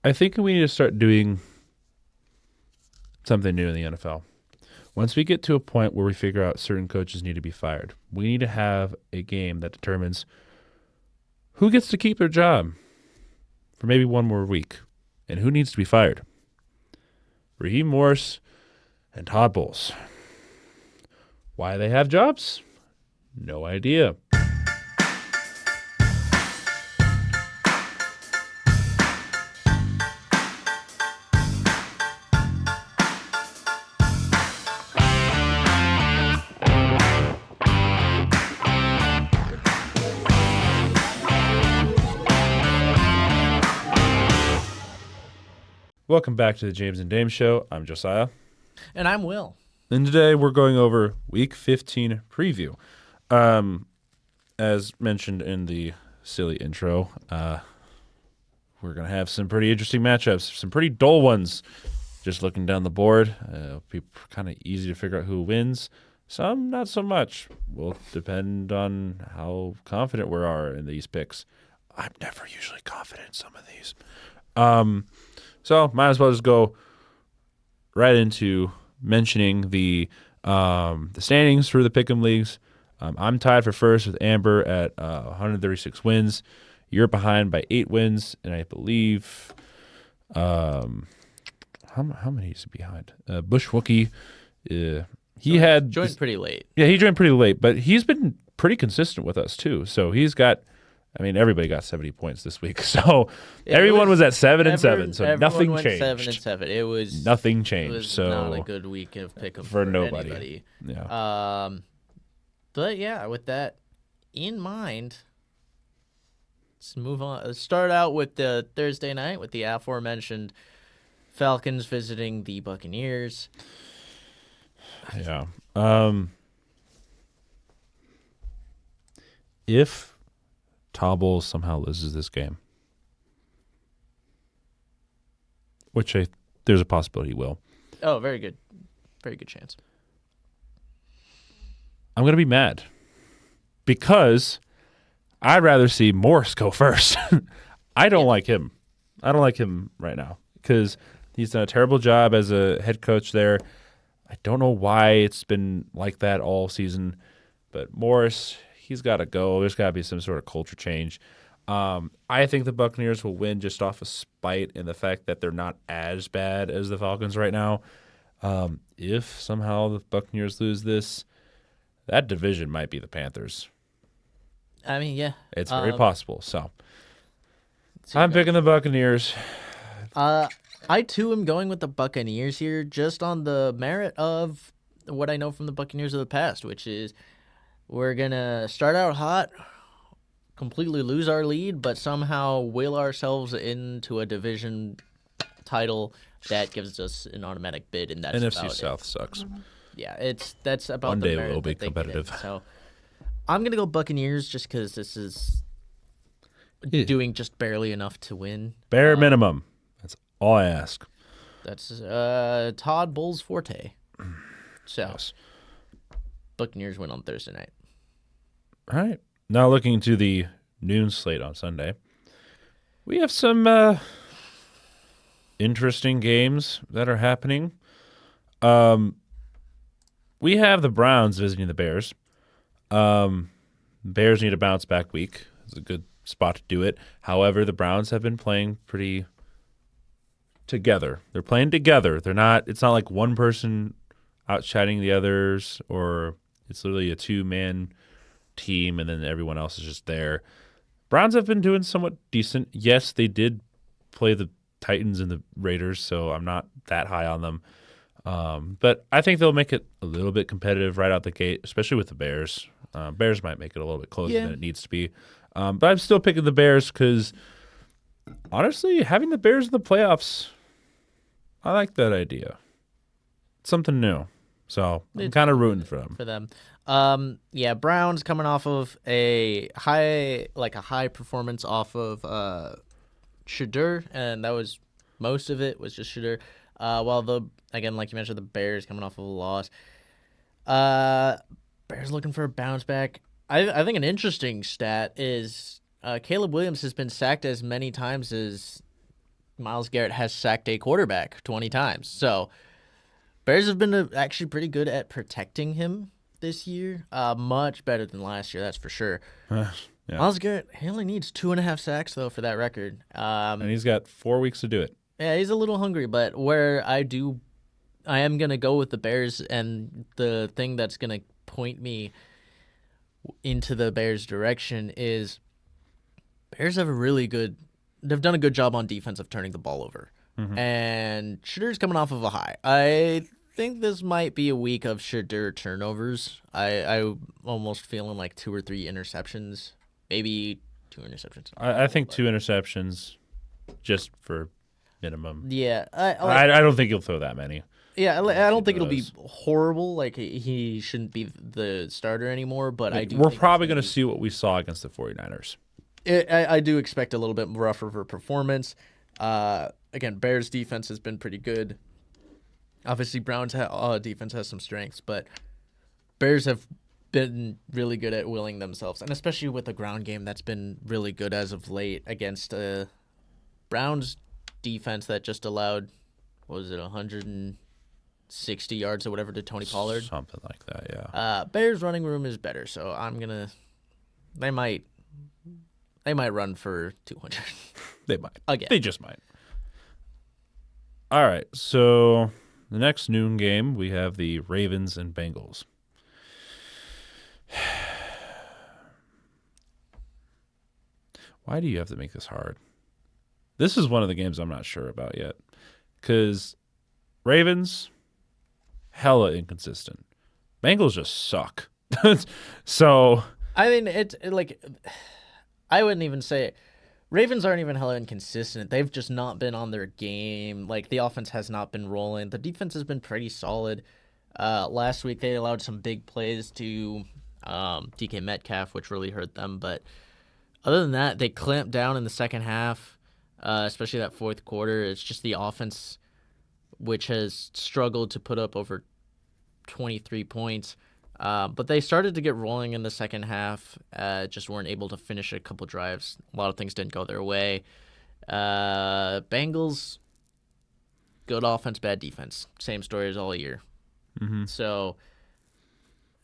I think we need to start doing something new in the NFL. Once we get to a point where we figure out certain coaches need to be fired, we need to have a game that determines who gets to keep their job for maybe one more week and who needs to be fired. Raheem Morris and Todd Bowles. Why they have jobs? No idea. Welcome back to the James and Dame Show. I'm Josiah. And I'm Will. And today we're going over Week 15 preview. As mentioned in the silly intro, we're going to have some pretty interesting matchups, some pretty dull ones. Just looking down the board, it'll be kind of easy to figure out who wins. Some not so much. Will depend on how confident we are in these picks. I'm never usually confident in some of these. So might as well just go right into mentioning the standings for the Pick'em leagues. I'm tied for first with Amber at 136 wins. You're behind by 8 wins, and I believe how many is he behind? Bush Wookie. He joined pretty late. Yeah, he joined pretty late, but he's been pretty consistent with us too. So he's got. I mean, everybody got 70 points this week, so everyone was at 7-7. So nothing changed. 7-7. It was nothing changed. It was so not a good week of pick'em for nobody. Anybody. Yeah. But yeah, with that in mind, let's move on. Let's start out with the Thursday night with the aforementioned Falcons visiting the Buccaneers. Yeah. If Todd Bowles somehow loses this game, which there's a possibility he will. Oh, very good chance. I'm going to be mad because I'd rather see Morris go first. I don't like him. I don't like him right now because he's done a terrible job as a head coach there. I don't know why it's been like that all season, but Morris, he's got to go. There's got to be some sort of culture change. I think the Buccaneers will win just off of spite and the fact that they're not as bad as the Falcons right now. If somehow the Buccaneers lose this, that division might be the Panthers. I mean, yeah. It's very possible. So I'm picking the Buccaneers. I too am going with the Buccaneers here just on the merit of what I know from the Buccaneers of the past, which is we're going to start out hot, completely lose our lead, but somehow will ourselves into a division title that gives us an automatic bid, and that's NFC about South it. sucks. Yeah, that's about one the day merit we'll be that they competitive. get. So I'm going to go Buccaneers just because this is doing just barely enough to win. Bare minimum. That's all I ask. That's Todd Bowles' forte. So Yes. Buccaneers win on Thursday night. All right. Now looking to the noon slate on Sunday, we have some interesting games that are happening. We have the Browns visiting the Bears. Bears need a bounce back week. It's a good spot to do it. However, the Browns have been playing pretty together. They're playing together. It's not like one person outshouting the others, or it's literally a two-man team and then everyone else is just there. Browns have been doing somewhat decent. Yes, they did play the Titans and the Raiders, so I'm not that high on them. But I think they'll make it a little bit competitive right out the gate, especially with the Bears. Bears might make it a little bit closer than it needs to be. But I'm still picking the Bears because, honestly, having the Bears in the playoffs, I like that idea. It's something new. So I'm kind of rooting for them. Yeah, Browns coming off of a high performance off of Shadur, and that was most of it was just Shadur. While again, like you mentioned, the Bears coming off of a loss. Bears looking for a bounce back. I think an interesting stat is Caleb Williams has been sacked as many times as Myles Garrett has sacked a quarterback 20 times. So Bears have been actually pretty good at protecting him this year. Much better than last year, that's for sure. Yeah. Myles Garrett, he only needs 2.5 sacks, though, for that record. And he's got 4 weeks to do it. Yeah, he's a little hungry, but where I am going to go with the Bears, and the thing that's going to point me into the Bears' direction is Bears have they've done a good job on defense of turning the ball over. And Shedur's coming off of a high. I think this might be a week of Shedur turnovers. I almost feeling like 2 or 3 interceptions, maybe 2 interceptions. I think 2 interceptions just for minimum. Yeah. I don't think he'll throw that many. Yeah, I don't think it'll be horrible. Like, he shouldn't be the starter anymore, but I do We're think probably going to see what we saw against the 49ers. I do expect a little bit rougher of a performance. Again, Bears' defense has been pretty good. Obviously, Browns' defense has some strengths, but Bears have been really good at willing themselves, and especially with the ground game that's been really good as of late against Browns' defense that just allowed, 160 yards or whatever to Tony Pollard? Something like that, yeah. Bears' running room is better, so they might run for 200. They might. Again. They just might. All right, so the next noon game, we have the Ravens and Bengals. Why do you have to make this hard? This is one of the games I'm not sure about yet. Because Ravens, hella inconsistent. Bengals just suck. So I mean, I wouldn't even say it. Ravens aren't even hella inconsistent. They've just not been on their game. Like, the offense has not been rolling. The defense has been pretty solid. Last week, they allowed some big plays to DK Metcalf, which really hurt them. But other than that, they clamped down in the second half, especially that fourth quarter. It's just the offense, which has struggled to put up over 23 points. But they started to get rolling in the second half, just weren't able to finish a couple drives. A lot of things didn't go their way. Bengals, good offense, bad defense. Same story as all year. Mm-hmm. So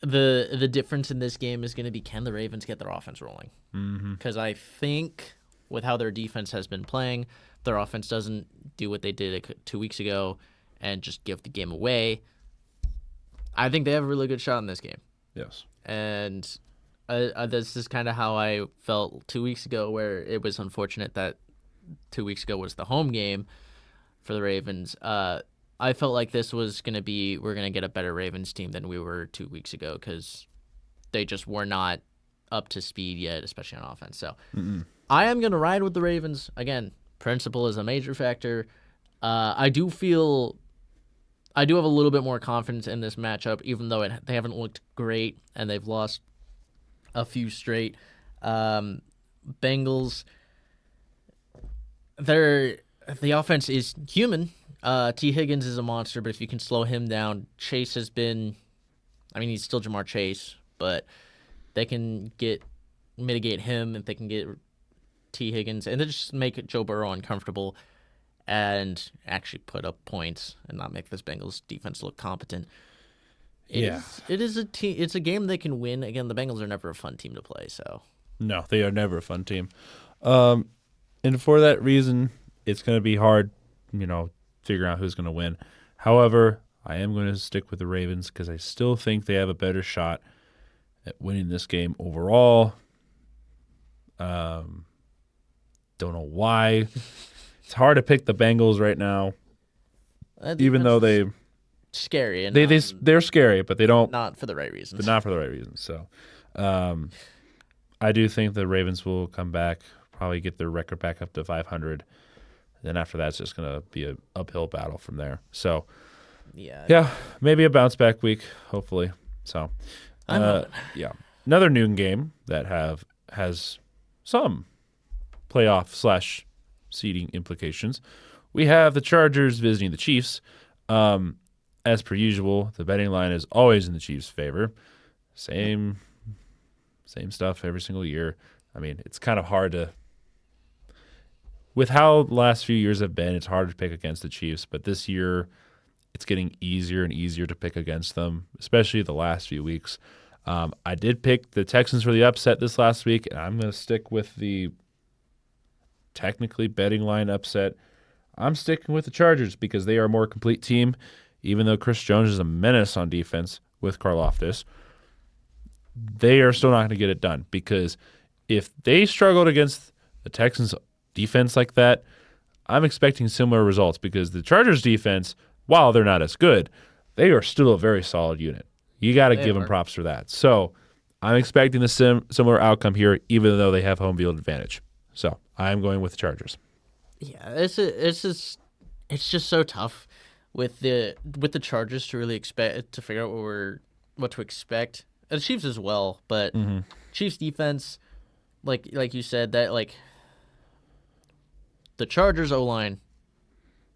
the difference in this game is going to be, can the Ravens get their offense rolling? Because I think with how their defense has been playing, their offense doesn't do what they did 2 weeks ago and just give the game away. I think they have a really good shot in this game. Yes. And this is kind of how I felt 2 weeks ago, where it was unfortunate that 2 weeks ago was the home game for the Ravens. I felt like this was going to be, we're going to get a better Ravens team than we were 2 weeks ago, because they just were not up to speed yet, especially on offense. So I am going to ride with the Ravens. Again, principle is a major factor. I do have a little bit more confidence in this matchup, even though they haven't looked great and they've lost a few straight. Bengals, the offense is human. T. Higgins is a monster, but if you can slow him down, Chase has been, he's still Jamar Chase, but they can mitigate him if they can get T. Higgins, and they just make Joe Burrow uncomfortable and actually put up points and not make this Bengals defense look competent. It is it's a game they can win. Again, the Bengals are never a fun team to play, so. No, they are never a fun team. And for that reason, it's going to be hard, figuring out who's going to win. However, I am going to stick with the Ravens because I still think they have a better shot at winning this game overall. Don't know why. It's hard to pick the Bengals right now, even though they're scary and they're scary, but they don't, not for the right reasons. But not for the right reasons. So, I do think the Ravens will come back, probably get their record back up to 500. Then after that, it's just going to be an uphill battle from there. So, yeah, maybe a bounce back week, hopefully. So, yeah, another noon game that has some playoff / seeding implications. We have the Chargers visiting the Chiefs. As per usual, the betting line is always in the Chiefs' favor. Same stuff every single year. It's kind of hard to. with how the last few years have been, it's hard to pick against the Chiefs, but this year it's getting easier and easier to pick against them, especially the last few weeks. I did pick the Texans for the upset this last week, and I'm going to stick with the technically betting line upset. I'm sticking with the Chargers because they are a more complete team, even though Chris Jones is a menace on defense with Karlaftis. They are still not going to get it done because if they struggled against the Texans defense like that, I'm expecting similar results because the Chargers defense, while they're not as good, they are still a very solid unit. You got to give them props for that. So I'm expecting the similar outcome here, even though they have home field advantage. So I'm going with the Chargers. Yeah, it's just so tough with the Chargers to really expect to figure out what to expect. The Chiefs as well, but Chiefs defense, like you said, that like the Chargers O-line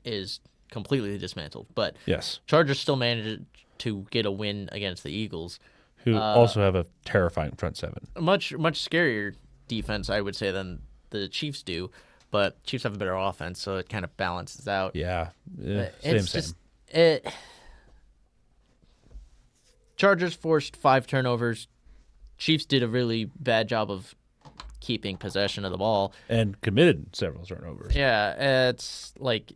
is completely dismantled, but yes, Chargers still managed to get a win against the Eagles, who also have a terrifying front seven. Much scarier defense, I would say, than the Chiefs do, but Chiefs have a better offense, so it kind of balances out. Yeah, Same. Chargers forced 5 turnovers. Chiefs did a really bad job of keeping possession of the ball and committed several turnovers. Yeah, it's like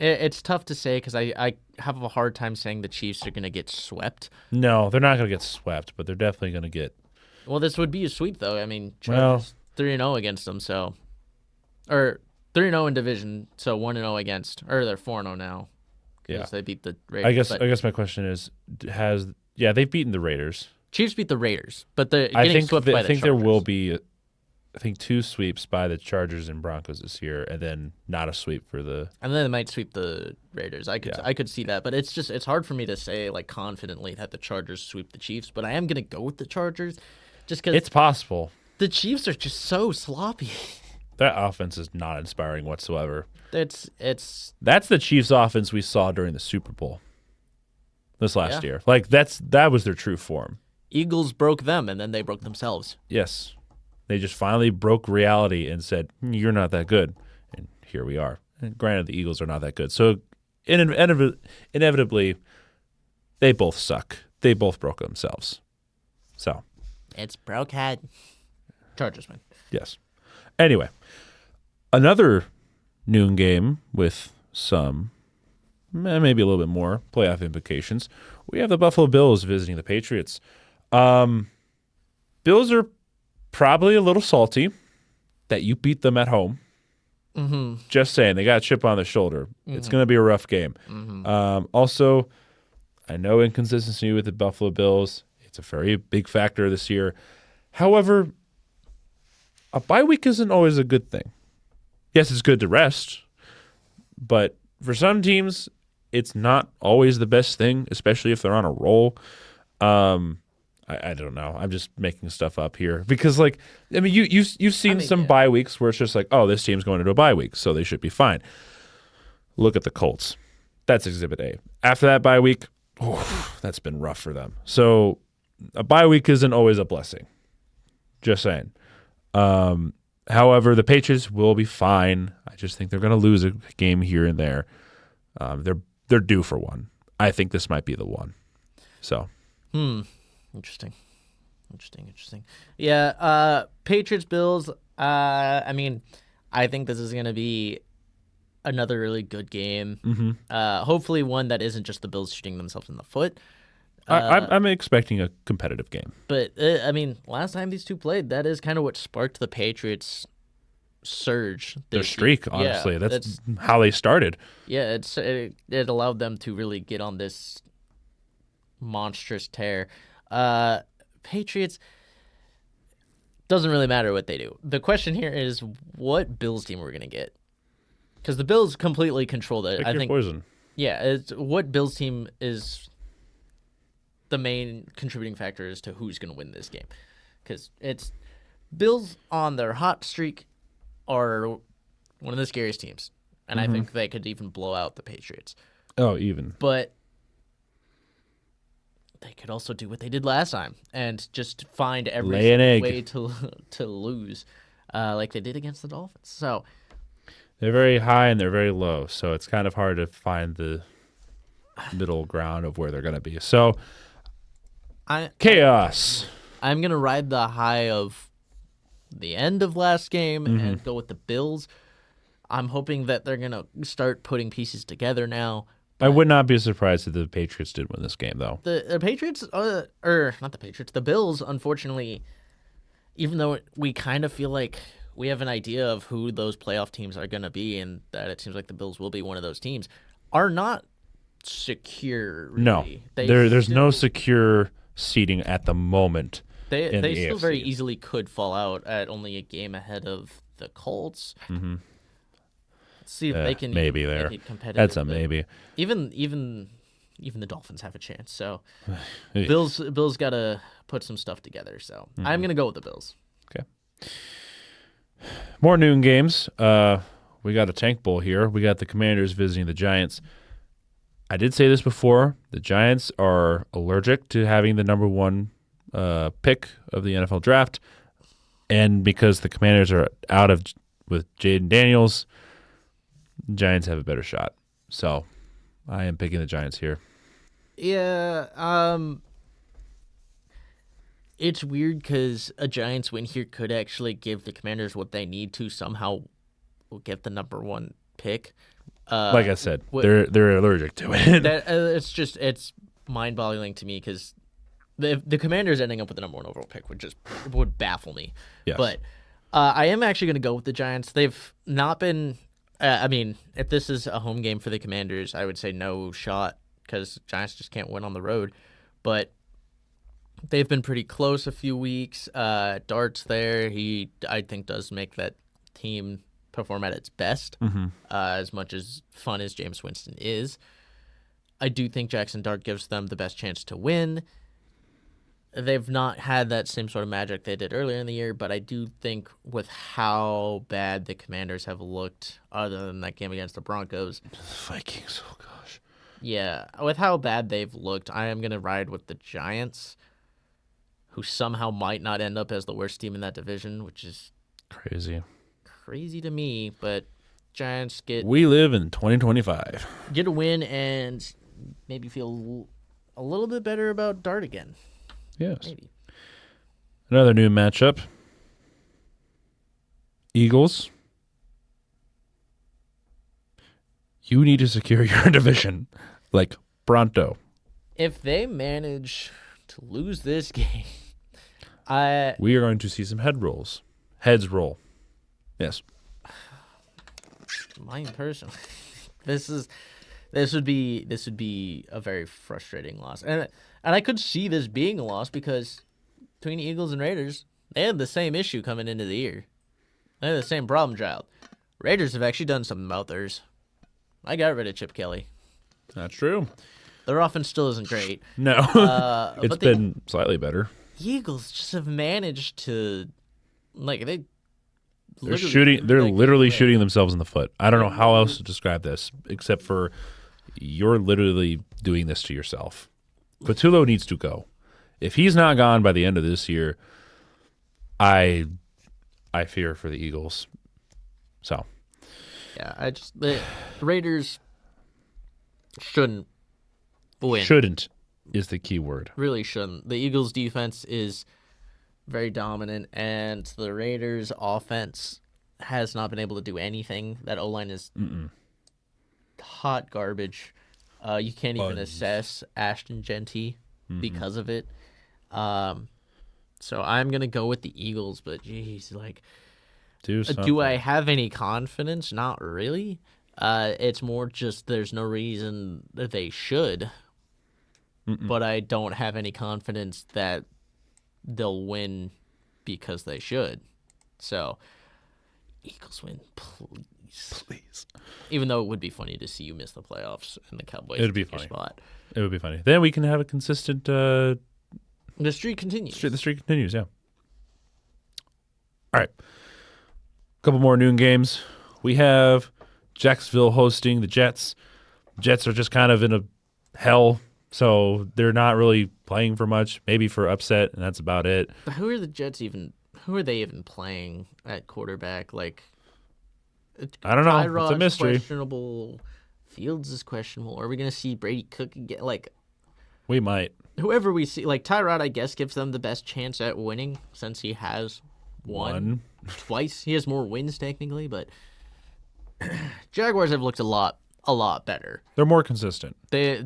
it's tough to say because I have a hard time saying the Chiefs are going to get swept. No, they're not going to get swept, but they're definitely going to get. Well, this would be a sweep, though. I mean, Chargers 3-0 against them, so or 3-0 in division, so 1-0 against, or they're 4-0 now. Yeah, they beat the Raiders. I guess my question is, they've beaten the Raiders. Chiefs beat the Raiders, but they're getting swept by the Chargers. I think there will be, 2 sweeps by the Chargers and Broncos this year, and then not a sweep for the. And then they might sweep the Raiders. I could see that, but it's hard for me to say like confidently that the Chargers sweep the Chiefs. But I am gonna go with the Chargers, just because it's possible. The Chiefs are just so sloppy. That offense is not inspiring whatsoever. That's the Chiefs' offense we saw during the Super Bowl this last year. Like that was their true form. Eagles broke them, and then they broke themselves. Yes. They just finally broke reality and said, you're not that good. And here we are. And granted, the Eagles are not that good. So inevitably, they both suck. They both broke themselves. So. It's brokehead. Chargers win. Yes. Anyway, another noon game with some, maybe a little bit more playoff implications. We have the Buffalo Bills visiting the Patriots. Bills are probably a little salty that you beat them at home. Mm-hmm. Just saying, they got a chip on their shoulder. Mm-hmm. It's going to be a rough game. Mm-hmm. Also, I know inconsistency with the Buffalo Bills. It's a very big factor this year. However, a bye week isn't always a good thing. Yes, it's good to rest, but for some teams, it's not always the best thing, especially if they're on a roll. I don't know. I'm just making stuff up here because, like, I mean, you've seen some bye weeks where it's just like, oh, this team's going into a bye week, so they should be fine. Look at the Colts. That's Exhibit A. After that bye week, that's been rough for them. So a bye week isn't always a blessing. Just saying. However, the Patriots will be fine. I just think they're going to lose a game here and there. They're due for one. I think this might be the one. So. Interesting. Yeah, Patriots, Bills, I mean, I think this is going to be another really good game. Mm-hmm. Hopefully one that isn't just the Bills shooting themselves in the foot. I'm expecting a competitive game. But, I mean, last time these two played, that is kind of what sparked the Patriots' surge. Their streak, honestly. Yeah, that's how they started. Yeah, it allowed them to really get on this monstrous tear. Patriots, doesn't really matter what they do. The question here is what Bills team we're going to get. Because the Bills completely control it. I think poison. Yeah, it's what Bills team is the main contributing factor as to who's going to win this game. Because it's Bills on their hot streak are one of the scariest teams. And I think they could even blow out the Patriots. Oh, even. But they could also do what they did last time and just find every way to lose, like they did against the Dolphins. So They're very high and they're very low, so it's kind of hard to find the middle ground of where they're going to be. So chaos. I'm gonna ride the high of the end of last game and go with the Bills. I'm hoping that they're gonna start putting pieces together now. I would not be surprised if the Patriots did win this game, though. The Patriots, or not the Patriots, the Bills, unfortunately, even though we kind of feel like we have an idea of who those playoff teams are going to be and that it seems like the Bills will be one of those teams, are not secure, really. No, there's no secure seating at the moment. They still AFC. very easily could fall out at only a game ahead of the Colts. Mm-hmm. Let's see if they can maybe even there. make it competitive. That's a but maybe. Even the Dolphins have a chance. So Bills got to put some stuff together. So I'm gonna go with the Bills. Okay. More noon games. We got a tank bowl here. We got the Commanders visiting the Giants. I did say this before. The Giants are allergic to having the number one pick of the NFL draft, and because the Commanders are out of with Jaden Daniels, the Giants have a better shot. So I am picking the Giants here. Yeah. It's weird because a Giants win here could actually give the Commanders what they need to somehow get the number one pick. Like I said, they're allergic to it. It's mind-boggling to me because the Commanders ending up with the number one overall pick would baffle me. Yes. But I am actually going to go with the Giants. They've not been. I mean, if this is a home game for the Commanders, I would say no shot because Giants just can't win on the road. But they've been pretty close a few weeks. Dart's there. He, I think, does make that team perform at its best, as much as fun as Jameis Winston is. I do think Jackson Dart gives them the best chance to win. They've not had that same sort of magic they did earlier in the year, but I do think with how bad the Commanders have looked, other than that game against the Broncos. Vikings, oh gosh. Yeah, with how bad they've looked, I am going to ride with the Giants, who somehow might not end up as the worst team in that division, which is Crazy to me, but Giants We live in 2025. Get a win and maybe feel a little bit better about Dart again. Yes. Maybe. Another new matchup. Eagles. You need to secure your division. Like, pronto. If they manage to lose this game, we are going to see some heads roll. Yes. Mine personally, this would be a very frustrating loss, and I could see this being a loss because between Eagles and Raiders, they had the same issue coming into the year. They had the same problem child. Raiders have actually done something about theirs. I got rid of Chip Kelly. That's true. Their offense still isn't great. No. It's but been slightly better. Eagles just have managed to, like, they're literally shooting themselves in the foot. I don't know how else to describe this except for you're literally doing this to yourself. Patullo needs to go. If he's not gone by the end of this year, I fear for the Eagles. So, yeah, the Raiders shouldn't win. Shouldn't is the key word. Really shouldn't. The Eagles' defense is very dominant, and the Raiders' offense has not been able to do anything. That O-line is hot garbage. You can't even assess Ashton Genty because of it. So I'm going to go with the Eagles, but geez, like, do I have any confidence? Not really. It's more just there's no reason that they should, but I don't have any confidence that they'll win because they should. So, Eagles win, please. Even though it would be funny to see you miss the playoffs and the Cowboys It'd be take your funny. spot. It would be funny. Then we can have a consistent. The streak continues. The streak continues. Yeah. All right. A couple more noon games. We have Jacksonville hosting the Jets. Jets are just kind of in a hell. So they're not really playing for much, maybe for upset, and that's about it. But who are the Jets even? Who are they even playing at quarterback? Like, I don't know. It's a Tyrod's mystery. questionable. Fields is questionable. Are we gonna see Brady Cook again? Like We might. whoever we see, like Tyrod, I guess gives them the best chance at winning since he has won twice. He has more wins technically, but Jaguars have looked a lot better. They're more consistent. They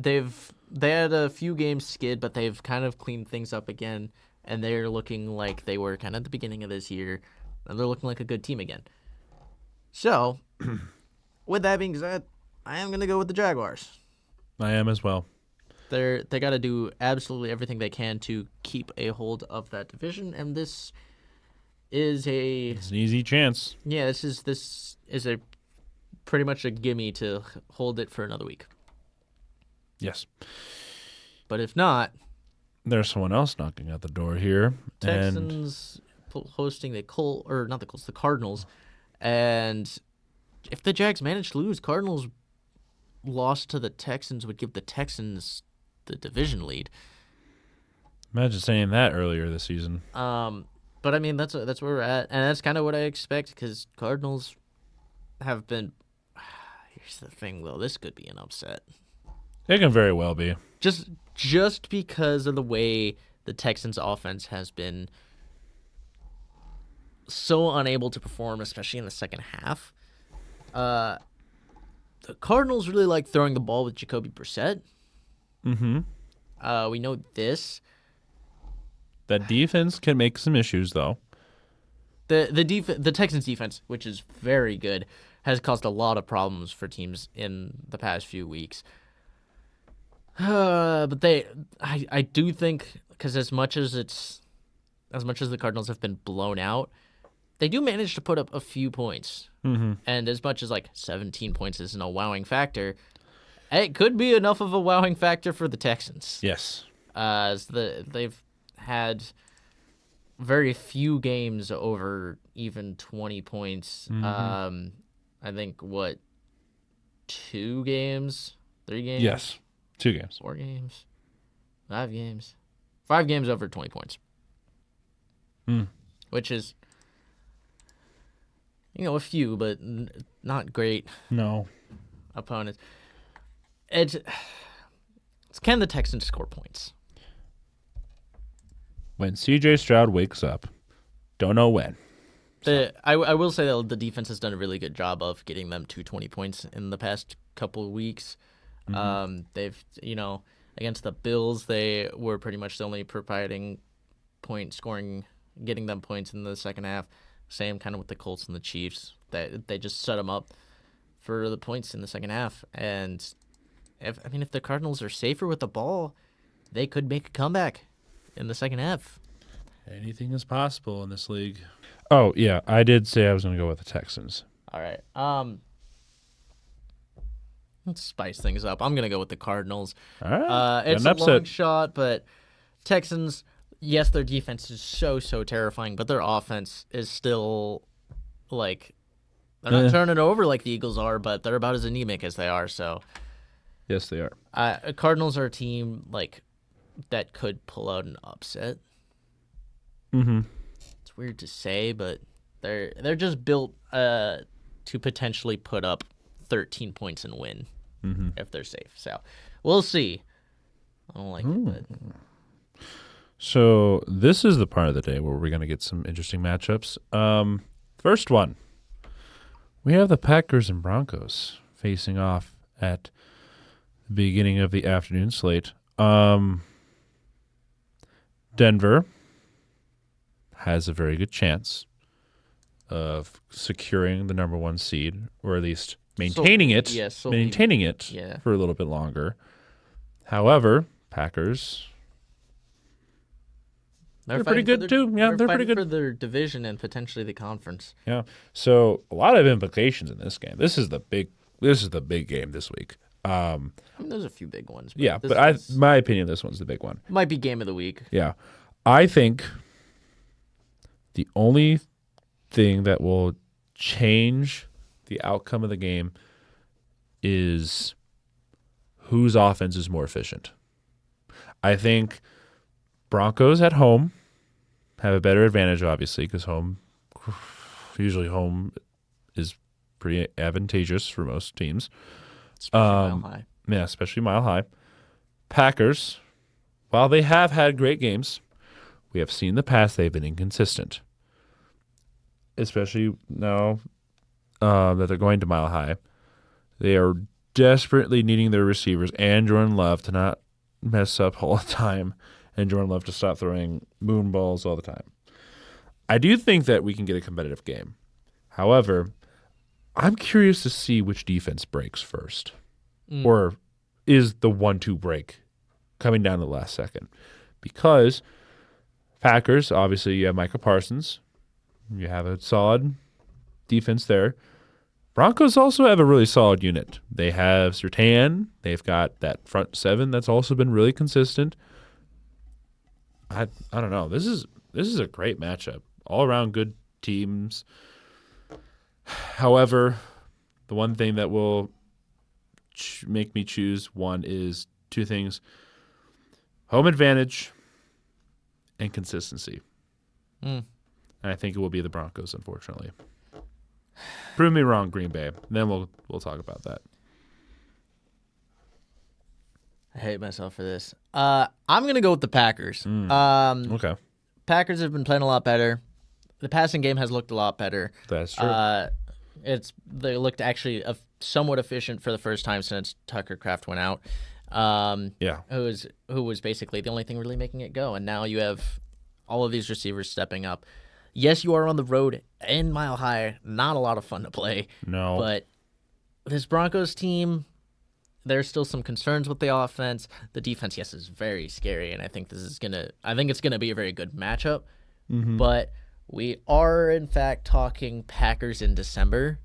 had a few games skid, but they've kind of cleaned things up again, and they're looking like they were kind of at the beginning of this year, and they're looking like a good team again. So, with that being said, I am gonna go with the Jaguars. I am as well. They got to do absolutely everything they can to keep a hold of that division, and this is It's an easy chance. this is a pretty much a gimme to hold it for another week. Yes. But if not, There's someone else knocking at the door here. And Texans hosting the the Cardinals, and if the Jags manage to lose, Cardinals loss to the Texans would give the Texans the division lead. imagine saying that earlier this season. But I mean that's where we're at, and that's kind of what I expect because Cardinals have been. Here's the thing, though. This could be an upset. It can very well be. Just because of the way the Texans' offense has been so unable to perform, especially in the second half. The Cardinals really like throwing the ball with Jacoby Brissett. Mm-hmm. We know this. That defense can make some issues, though. The Texans' defense, which is very good, has caused a lot of problems for teams in the past few weeks. But I do think because as much as the Cardinals have been blown out, they do manage to put up a few points. Mm-hmm. And as much as like 17 points isn't a wowing factor, it could be enough of a wowing factor for the Texans. Yes. As they've had very few games over even 20 points. Mm-hmm. I think 2 games, 3 games. Yes. 2 games. 4 games, 5 games, 5 games over 20 points, which is, a few, but not great No. opponents. It's can the Texans score points? When C.J. Stroud wakes up, don't know when. I will say that the defense has done a really good job of getting them to 20 points in the past couple of weeks. They've, against the Bills, they were pretty much the only providing point scoring, getting them points in the second half. Same kind of with the Colts and the Chiefs. They just set them up for the points in the second half. And if the Cardinals are safer with the ball, they could make a comeback in the second half. Anything is possible in this league. Oh, yeah. I did say I was going to go with the Texans. All right. Let's spice things up. I'm going to go with the Cardinals. All right. It's a long shot, but Texans, yes, their defense is so terrifying, but their offense is still, they're not turning over like the Eagles are, but they're about as anemic as they are, so. Yes, they are. Cardinals are a team, that could pull out an upset. Mm-hmm. It's weird to say, but they're just built to potentially put up 13 points and win if they're safe. So we'll see. I don't like it, but So this is the part of the day where we're going to get some interesting matchups. First one, we have the Packers and Broncos facing off at the beginning of the afternoon slate. Denver has a very good chance of securing the number 1 seed, or at least maintaining it for a little bit longer. However, Packers, they're pretty good too. Yeah, they're pretty good for their division and potentially the conference. Yeah. So a lot of implications in this game. This is the big game this week. There's a few big ones. But my opinion, this one's the big one. Might be game of the week. Yeah. I think the only thing that will change the outcome of the game is whose offense is more efficient. I think Broncos at home have a better advantage, obviously, because home is pretty advantageous for most teams. Especially Mile High. Yeah, especially Mile High. Packers, while they have had great games, we have seen in the past they've been inconsistent. Especially now that they're going to Mile High. They are desperately needing their receivers and Jordan Love to not mess up all the time and Jordan Love to stop throwing moon balls all the time. I do think that we can get a competitive game. However, I'm curious to see which defense breaks first. Or is the 1-2 break coming down to the last second? Because Packers, obviously, you have Micah Parsons. You have a solid defense there. Broncos also have a really solid unit. They have Surtain. They've got that front seven that's also been really consistent. I don't know. This is a great matchup. All around good teams. However, the one thing that will make me choose one is two things: home advantage and consistency. And I think it will be the Broncos, unfortunately. Prove me wrong, Green Bay. Then we'll talk about that. I hate myself for this. I'm gonna go with the Packers. Okay, Packers have been playing a lot better. The passing game has looked a lot better. that's true. They looked actually somewhat efficient for the first time since Tucker Kraft went out. Yeah. Who was basically the only thing really making it go, and now you have all of these receivers stepping up. Yes, you are on the road in Mile High. Not a lot of fun to play. No. But this Broncos team, there's still some concerns with the offense. The defense, yes, is very scary, and I think it's gonna be a very good matchup. But we are in fact talking Packers in December,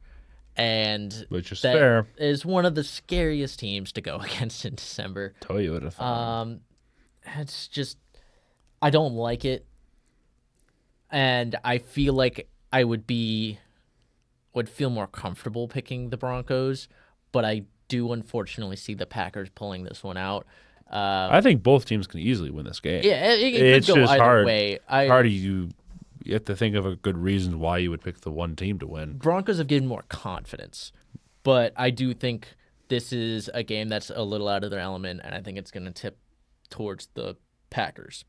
and Which is that fair. is one of the scariest teams to go against in December. Tell you what if It's just, I don't like it, and I feel like I would feel more comfortable picking the Broncos, but I do unfortunately see the Packers pulling this one out. I think both teams can easily win this game. Yeah, it It's could go just either hard. way. You have to think of a good reason why you would pick the one team to win. Broncos have given more confidence, but I do think this is a game that's a little out of their element, and I think it's going to tip towards the Packers.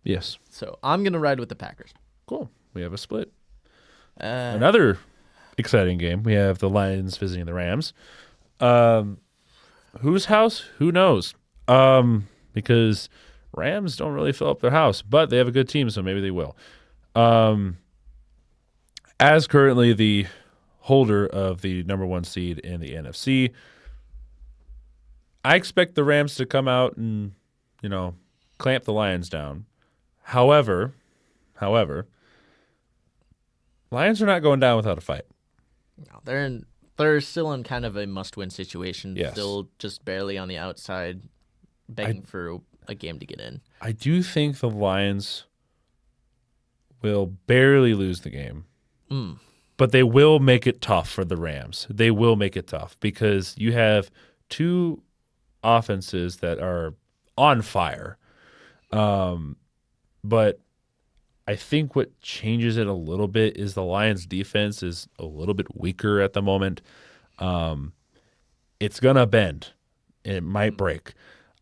Yes. So I'm going to ride with the Packers. Cool. We have a split. Another exciting game. We have the Lions visiting the Rams. Whose house? Who knows? Because Rams don't really fill up their house, but they have a good team, so maybe they will. As currently the holder of the number one seed in the NFC, I expect the Rams to come out and, clamp the Lions down. However, Lions are not going down without a fight. No, they're still in kind of a must-win situation. Yes. Still just barely on the outside, begging for a game to get in. I do think the Lions will barely lose the game, but they will make it tough for the Rams. They will make it tough because you have two offenses that are on fire. But I think what changes it a little bit is the Lions' defense is a little bit weaker at the moment. It's going to bend. It might break.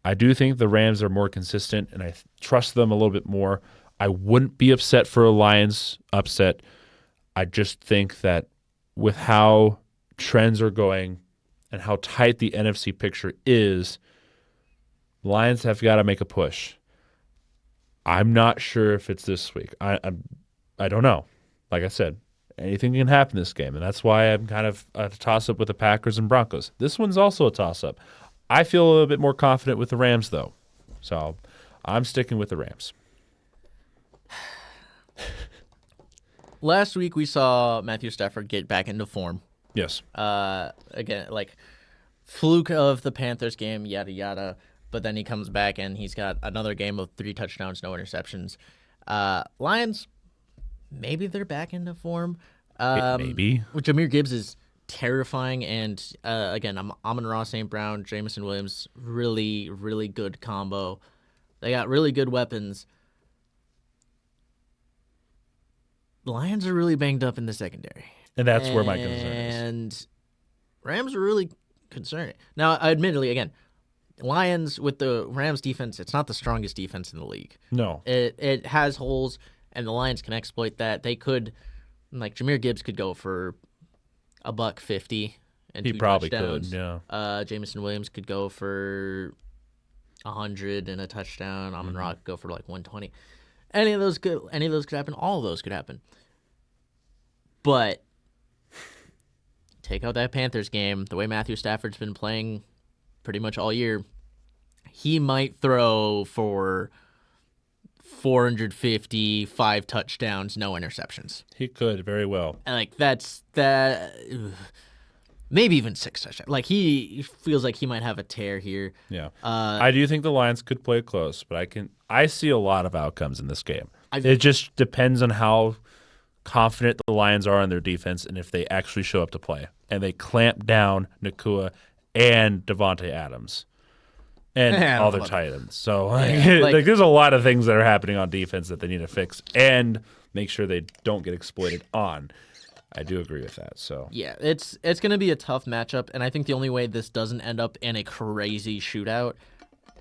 I do think the Rams are more consistent, and I trust them a little bit more. I wouldn't be upset for a Lions upset. I just think that with how trends are going and how tight the NFC picture is, Lions have got to make a push. I'm not sure if it's this week. I don't know. Like I said, anything can happen this game, and that's why I'm kind of a toss-up with the Packers and Broncos. This one's also a toss-up. I feel a little bit more confident with the Rams, though. So I'm sticking with the Rams. Last week we saw Matthew Stafford get back into form. Yes. Again, like fluke of the Panthers game, yada yada. But then he comes back and he's got another game of 3 touchdowns, no interceptions. Lions, maybe they're back into form. Maybe. Jameer Gibbs is terrifying, and again, Amon-Ra St. Brown, Jameson Williams, really, really good combo. They got really good weapons. The Lions are really banged up in the secondary. And that's where my concern is. And Rams are really concerning. Now, admittedly, again, Lions with the Rams defense, it's not the strongest defense in the league. No. It has holes, and the Lions can exploit that. They could, like Jahmyr Gibbs could go for $150 and He 2 probably touchdowns. could, yeah. Jameson Williams could go for 100 and a touchdown. Amon Ra could go for like 120. Any of those could happen. All of those could happen. But take out that Panthers game, the way Matthew Stafford's been playing pretty much all year, he might throw for 450, 5 touchdowns, no interceptions. He could very well. And like that's that. Maybe even 6 touchdowns. Like he feels like he might have a tear here. Yeah. I do think the Lions could play it close, but I see a lot of outcomes in this game. It just depends on how confident the Lions are on their defense and if they actually show up to play. And they clamp down Nakua and Devontae Adams and all their tight ends. So like, there's a lot of things that are happening on defense that they need to fix and make sure they don't get exploited on. I do agree with that. So yeah, it's going to be a tough matchup, and I think the only way this doesn't end up in a crazy shootout,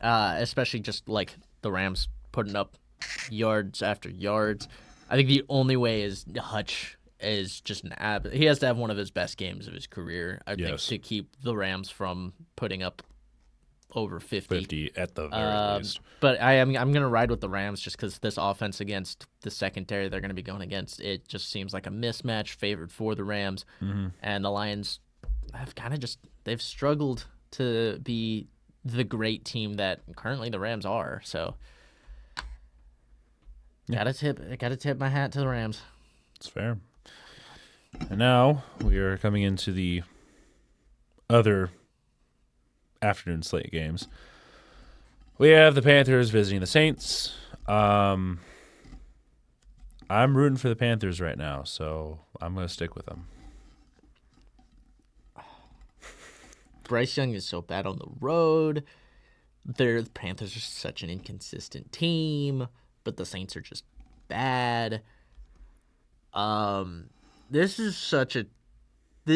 especially just like the Rams putting up yards after yards, I think the only way is Hutch is just he has to have one of his best games of his career, I think, to keep the Rams from putting up over 50 at the very least. But I'm going to ride with the Rams just because this offense against the secondary they're going to be going against, it just seems like a mismatch favored for the Rams. And the Lions have kind of they've struggled to be the great team that currently the Rams are. So gotta tip my hat to the Rams. It's fair. And now we are coming into the other afternoon slate games. We have the Panthers visiting the Saints. I'm rooting for the Panthers right now, so I'm going to stick with them. Bryce Young is so bad on the road. The Panthers are such an inconsistent team, but the Saints are just bad. This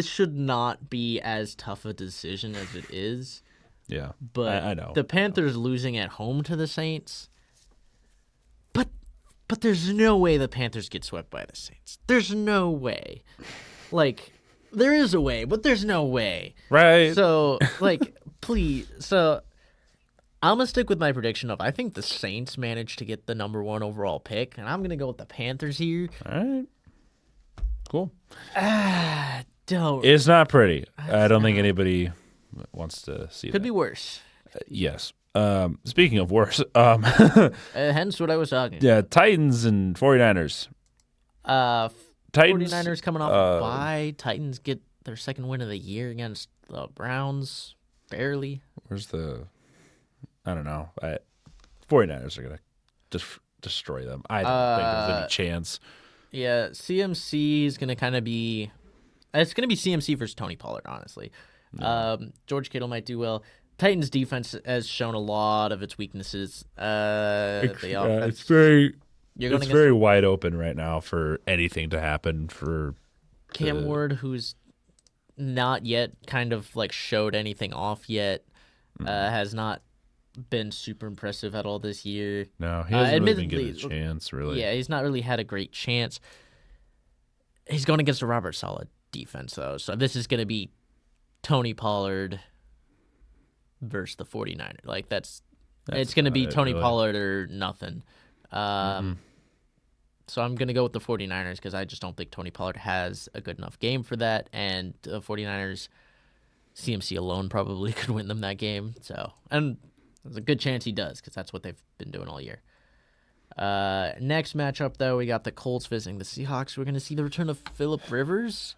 should not be as tough a decision as it is. Yeah, but I know. The Panthers losing at home to the Saints, but there's no way the Panthers get swept by the Saints. There's no way. Like, there is a way, but there's no way. Right. So, like, please. So, I'm going to stick with my prediction of I think the Saints managed to get the number 1 overall pick, and I'm going to go with the Panthers here. All right. Cool. It's not pretty. I don't think anybody wants to see that. Could be worse. Yes. Speaking of worse, hence what I was talking. Yeah, Titans and 49ers. Titans, 49ers coming off a bye. Titans get their second win of the year against the Browns, barely. Where's I don't know. 49ers are going to destroy them. I don't think there's any chance. Yeah, CMC is going to kind of be... It's going to be CMC versus Tony Pollard, honestly. George Kittle might do well. Titans' defense has shown a lot of its weaknesses. It's very wide open right now for anything to happen for Cam Ward, who's not yet kind of like showed anything off yet, has not been super impressive at all this year. No, he hasn't really been given a chance, really. Yeah, he's not really had a great chance. He's going against a Robert Saleh defense, though, so this is going to be Tony Pollard versus the 49ers. Like, it's going to be Tony Pollard or nothing. So I'm going to go with the 49ers because I just don't think Tony Pollard has a good enough game for that, and the 49ers, CMC alone probably could win them that game. So, and there's a good chance he does because that's what they've been doing all year. Next matchup, though, we got the Colts visiting the Seahawks. We're going to see the return of Phillip Rivers.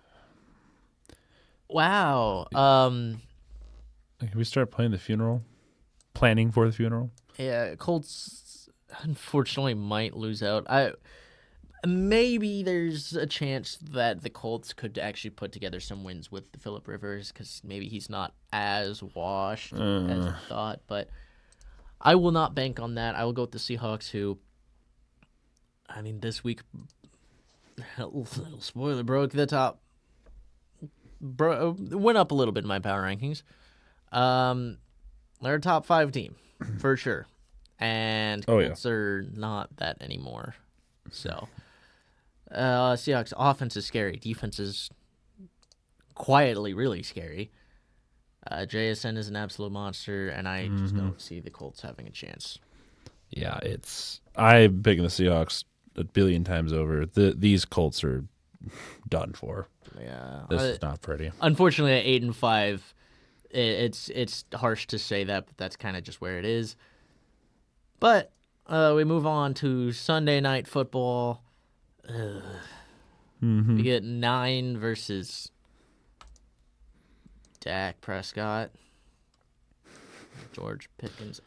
Wow. Can we start planning for the funeral? Yeah, Colts unfortunately might lose out. Maybe there's a chance that the Colts could actually put together some wins with Phillip Rivers because maybe he's not as washed as I thought. But I will not bank on that. I will go with the Seahawks, who, I mean, this week, little spoiler, broke the top went up a little bit in my power rankings. They're a top 5 team for sure, and Oh, yeah. Colts are not that anymore. So, Seahawks offense is scary. Defense is quietly really scary. JSN is an absolute monster, and I just don't see the Colts having a chance. Yeah, I'm picking the Seahawks a billion times over. These Colts are done for. Yeah, This is not pretty. unfortunately at 8-5, it's harsh to say that, but that's kind of just where it is. But we move on to Sunday Night Football. We get 9 versus Dak Prescott, George Pickens.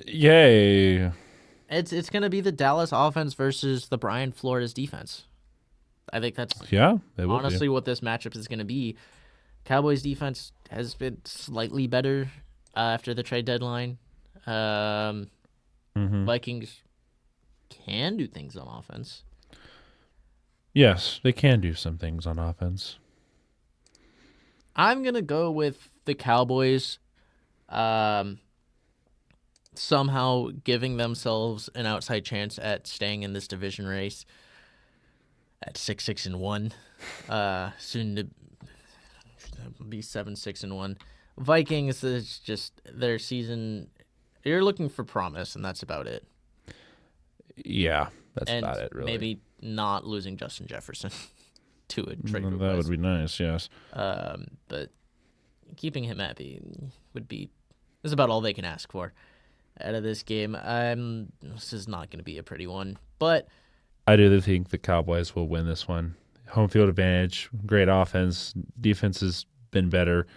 Yay. It's gonna be the Dallas offense versus the Brian Flores defense. I think that's Yeah, it will honestly what this matchup is gonna be. Cowboys defense has been slightly better after the trade deadline. Vikings can do things on offense. Yes, they can do some things on offense. I'm gonna go with the Cowboys. Somehow giving themselves an outside chance at staying in this division race at 6-1. Soon to be 7-6-1. Vikings is just their season. You're looking for promise, and that's about it. Yeah, that's And about it, really. maybe not losing Justin Jefferson to a trade That request. would be nice, yes. But keeping him happy is about all they can ask for out of this game. This is not going to be a pretty one, but I do think the Cowboys will win this one. Home field advantage, great offense, defense has been better.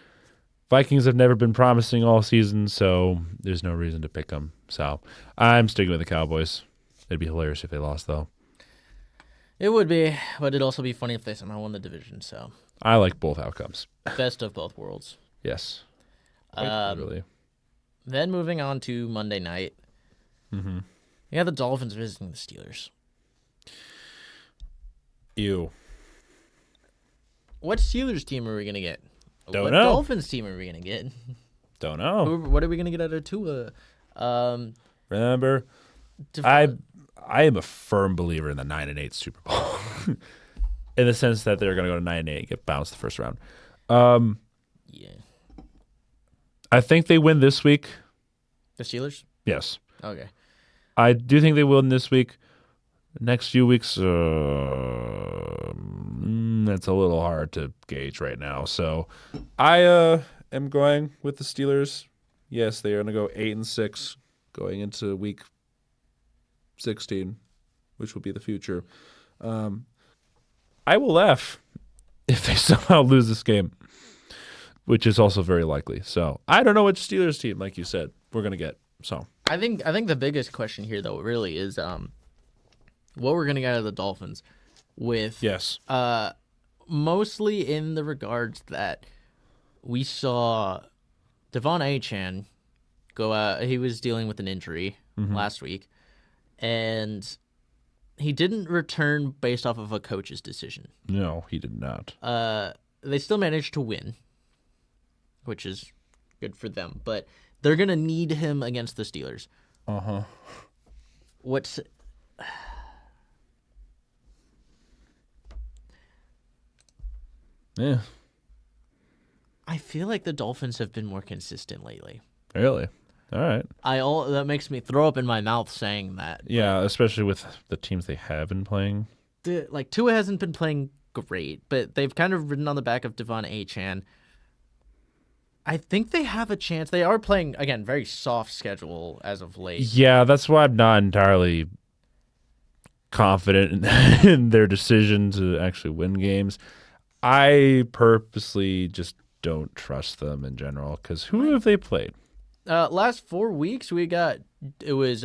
Vikings have never been promising all season, so there's no reason to pick them. So I'm sticking with the Cowboys. It'd be hilarious if they lost, though. it would be. But it'd also be funny if they somehow won the division. So I like both outcomes. best of both worlds. Yes. Really. Then moving on to Monday night. Yeah, the Dolphins visiting the Steelers. Ew. What Steelers team are we gonna get? Don't what know. Dolphins team are we gonna get? Don't know. What are we gonna get out of Tua? Remember, I am a firm believer in the 9-8 Super Bowl, in the sense that they're going to go to 9-8 and get bounced the first round. Yeah, I think they win this week. the Steelers. Yes, Okay. I do think they will win this week. Next few weeks, that's a little hard to gauge right now. So, I am going with the Steelers. Yes, they are going to go 8-6 going into week 16, which will be the future. I will laugh if they somehow lose this game, which is also very likely. So I don't know which Steelers team, like you said, we're gonna get. So I think the biggest question here though really is what we're gonna get out of the Dolphins with yes, mostly in the regards that we saw Devon Achane go out. He was dealing with an injury last week, and he didn't return based off of a coach's decision. no, he did not. They still managed to win, which is good for them, but they're gonna need him against the Steelers. What's Yeah, I feel like the Dolphins have been more consistent lately. really. All right. That makes me throw up in my mouth saying that. Yeah, especially with the teams they have been playing. Like Tua hasn't been playing great, but they've kind of ridden on the back of Devon Achane. I think they have a chance. They are playing again very soft schedule as of late. Yeah, that's why I'm not entirely confident in their decision to actually win games. I purposely just don't trust them in general because who have they played? Last 4 weeks it was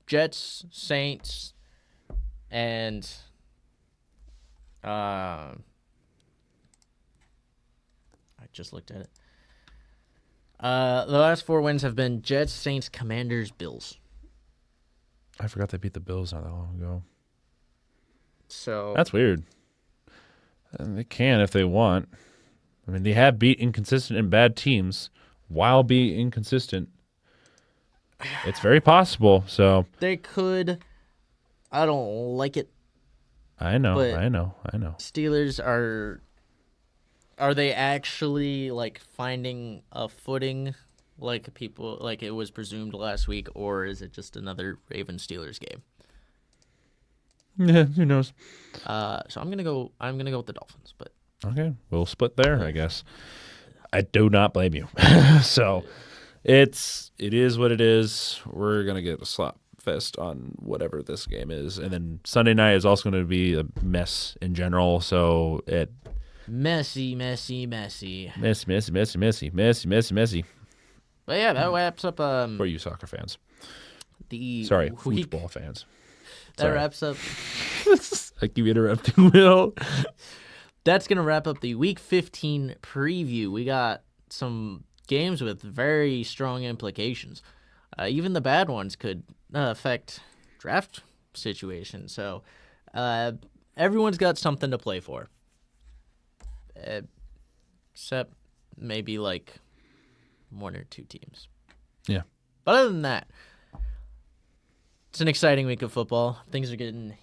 Jets, Saints, and I just looked at it. The last 4 wins have been Jets, Saints, Commanders, Bills. I forgot they beat the Bills not that long ago. So That's weird. And they can if they want. I mean, they have beat inconsistent and bad teams while being inconsistent. It's very possible. So they could. I don't like it. I know, But- I know. Steelers are they actually like finding a footing like people like it was presumed last week, or is it just another Ravens Steelers game? Yeah, who knows? So I'm gonna go with the Dolphins, but Okay, we'll split there, I guess. I do not blame you. So it is what it is. We're gonna get a slap fest on whatever this game is, and then Sunday night is also going to be a mess in general. So messy. messy. But yeah, that wraps up For you soccer fans, the sorry, week. football fans. That Sorry. wraps up. I keep interrupting Will. That's gonna wrap up the Week 15 preview. We got some games with very strong implications. Even the bad ones could affect draft situations. So everyone's got something to play for, except maybe like one or two teams. Yeah. But other than that, it's an exciting week of football. Things are getting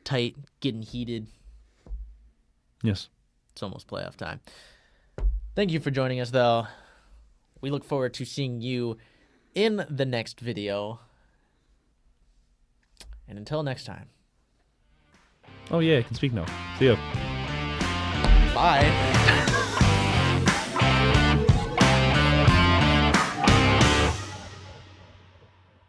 tight, getting heated. Yes. It's almost playoff time. Thank you for joining us, though. We look forward to seeing you in the next video. And until next time. Oh yeah, I can speak now. See ya. Bye.